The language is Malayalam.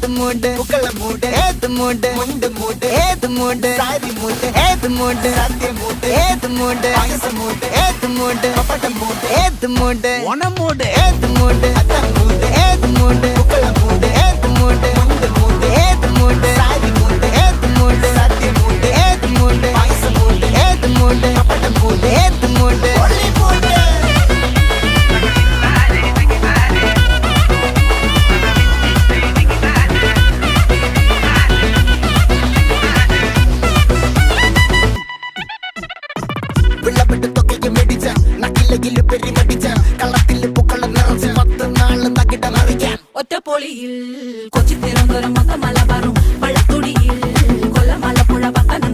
മൂട് പുക്കള മൂട് ഏത് മൂട് മുണ്ട് മൂട് ഏത് മൂട് സാരി മൂട് ഏത് മൂട് സത്യ മൂട് ഏത് മൂട് പായസ മൂട് ഏത് മൂട് പപ്പടം മൂട് ഏത് മൂട് ഓണം മൂട് ഏത് മൂട് അത്തം മൂട് ഏത് മൂട് പുക്കള മൂട് ഏത് മൂട് മുണ്ട് മൂട് ഏത് മൂട് സാരി മൂട് ഏത് മൂട് സത്യ മൂട് ഏത് മൂട് പായസ മൂട് ഏത് മൂട് പപ്പടം മൂട് ഏത് മൂട് ഒള്ളി മൂട് ഒറ്റപ്പൊളിയിൽ കൊച്ചി തിരുവനന്തപുരം മൊത്തം മലബാറും വള്ളത്തുടിയിൽ കൊല്ലം ആലപ്പുഴ പത്തനം